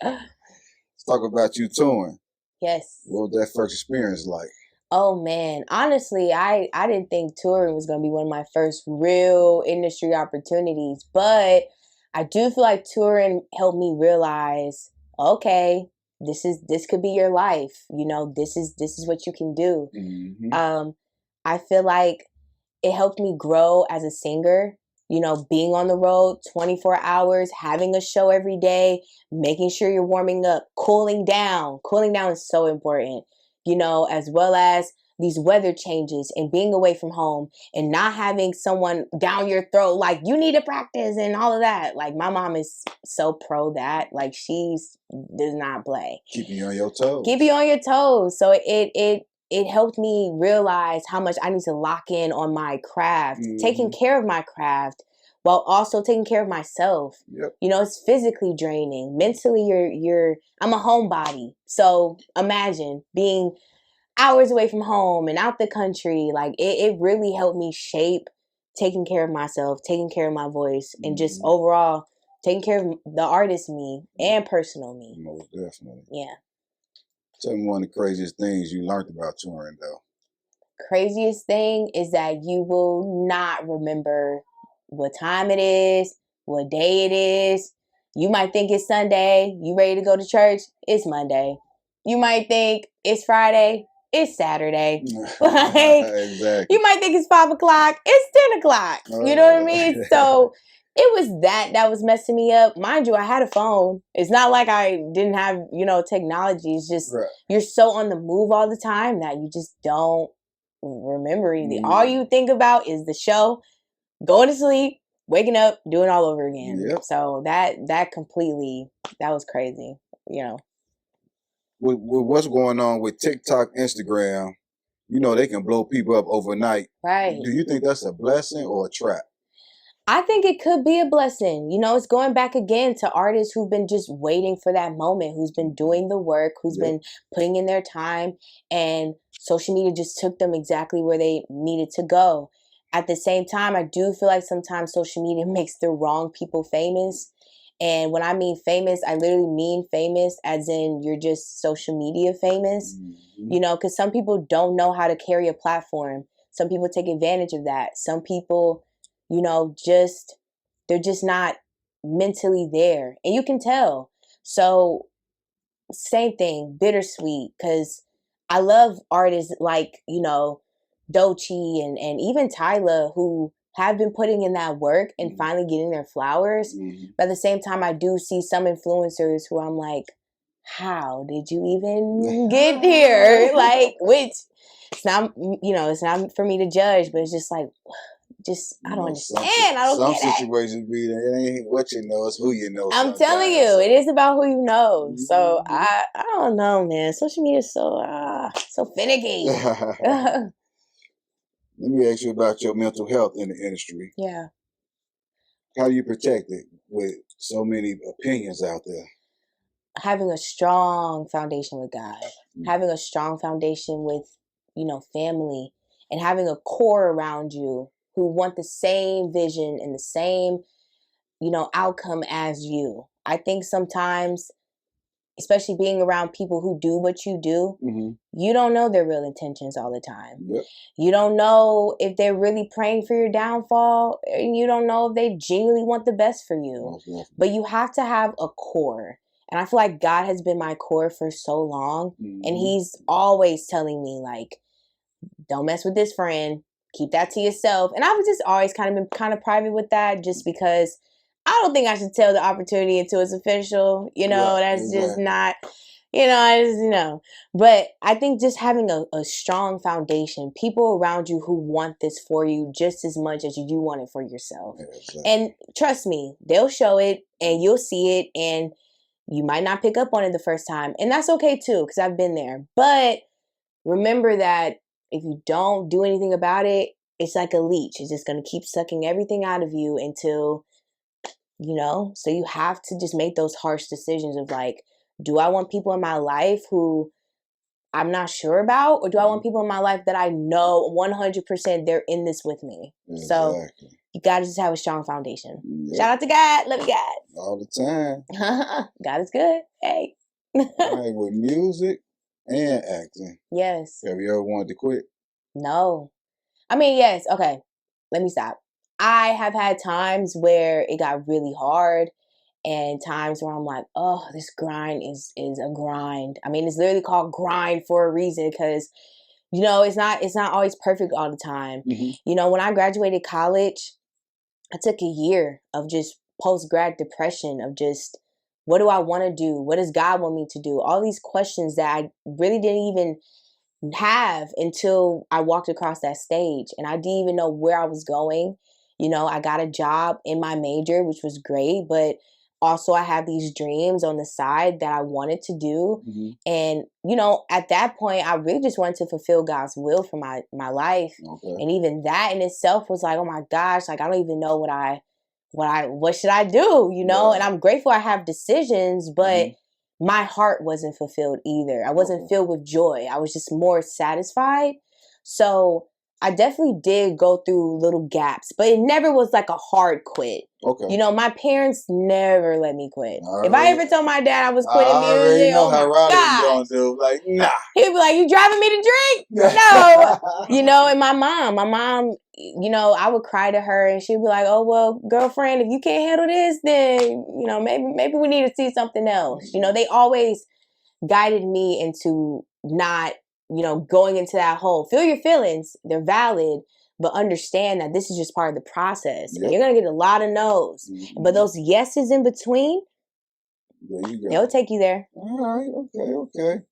Let's talk about you touring. Yes. What was that first experience like? Oh man, honestly, I didn't think touring was gonna be one of my first real industry opportunities, but I do feel like touring helped me realize, okay, this could be your life. This is what you can do. Mm-hmm. Um, I feel like it helped me grow as a singer. Being on the road 24 hours, having a show every day, making sure you're warming up, cooling down. Cooling down is so important, as well as these weather changes and being away from home and not having someone down your throat like you need to practice and all of that. Like my mom is so pro that. Like she's does not play. Keeping you on your toes. Keep you on your toes. So it helped me realize how much I need to lock in on my craft, taking care of my craft while also taking care of myself. Yep. It's physically draining. Mentally, I'm a homebody. So imagine being hours away from home and out the country. Like it really helped me shape taking care of myself, taking care of my voice, and just overall taking care of the artist me and personal me. Most definitely. Yeah. Tell me one of the craziest things you learned about touring, though. Craziest thing is that you will not remember what time it is, what day it is. You might think it's Sunday, you ready to go to church, it's Monday. You might think it's Friday, it's Saturday. Exactly. You might think it's 5 o'clock, it's 10 o'clock. You know what I mean? So it was that was messing me up. Mind you, I had a phone. It's not like I didn't have, technology. It's just you're so on the move all the time that you just don't remember anything. All you think about is the show, going to sleep, waking up, doing it all over again. Yep. So that was crazy, With what's going on with TikTok, Instagram, they can blow people up overnight. Right. Do you think that's a blessing or a trap? I think it could be a blessing. It's going back again to artists who've been just waiting for that moment, who's been doing the work, who's been putting in their time, and social media just took them exactly where they needed to go. At the same time, I do feel like sometimes social media makes the wrong people famous. And when I mean famous, I literally mean famous as in you're just social media famous, because some people don't know how to carry a platform. Some people take advantage of that. Some people they're just not mentally there. And you can tell. So same thing, bittersweet, because I love artists like, Doechii and even Tyla who have been putting in that work and finally getting their flowers. But at the same time, I do see some influencers who I'm like, how did you even get here? Like, which it's not, it's not for me to judge, but it's just like, I don't understand. I don't get it. Some situations be that it ain't what you know, it's who you know. I'm telling you, it is about who you know. So I don't know, man. Social media is so finicky. Let me ask you about your mental health in the industry. Yeah. How do you protect it with so many opinions out there? Having a strong foundation with God, having a strong foundation with, family, and having a core around you who want the same vision and the same, outcome as you. I think sometimes, especially being around people who do what you do, you don't know their real intentions all the time. Yep. You don't know if they're really praying for your downfall, and you don't know if they genuinely want the best for you. But you have to have a core. And I feel like God has been my core for so long, and he's always telling me, like, don't mess with this friend. Keep that to yourself. And I've just always kind of been kind of private with that, just because I don't think I should tell the opportunity until it's official. That's just not, But I think just having a strong foundation, people around you who want this for you just as much as you want it for yourself. Exactly. And trust me, they'll show it and you'll see it, and you might not pick up on it the first time. And that's okay too, because I've been there. But remember that if you don't do anything about it, it's like a leech. It's just going to keep sucking everything out of you until, so you have to just make those harsh decisions of like, do I want people in my life who I'm not sure about, or do I want people in my life that I know 100% they're in this with me? Exactly. So you gotta just have a strong foundation. Yep. Shout out to God. Love you, God. All the time. God is good. Hey. All right, with music and acting. Yes. Have you ever wanted to quit? No. I mean, yes. Okay. Let me stop. I have had times where it got really hard and times where I'm like, oh, this grind is a grind. I mean, it's literally called grind for a reason because, you know, it's not always perfect all the time. Mm-hmm. You know, when I graduated college, I took a year of just post-grad depression of just, what do I want to do? What does God want me to do? All these questions that I really didn't even have until I walked across that stage, and I didn't even know where I was going. You know, I got a job in my major, which was great, but also I had these dreams on the side that I wanted to do. Mm-hmm. And, you know, at that point, I really just wanted to fulfill God's will for my life. Okay. And even that in itself was like, oh my gosh, like I don't even know what should I do, you know? Right. And I'm grateful I have decisions, but Mm-hmm. my heart wasn't fulfilled either. I wasn't filled with joy. I was just more satisfied. So I definitely did go through little gaps, but it never was like a hard quit. Okay. You know, my parents never let me quit. Already, if I ever told my dad I was quitting I already music, know oh how my Riley God, was gonna do. Like, nah. he'd be like, "You driving me to drink?" No, you know. And my mom, you know, I would cry to her, and she'd be like, "Oh well, girlfriend, if you can't handle this, then you know, maybe we need to see something else." You know, they always guided me into not, you know, going into that hole. Feel your feelings; they're valid, but understand that this is just part of the process. Yep. And you're gonna get a lot of no's, but those yeses in between, there you go. they'll take you there. All right. Okay.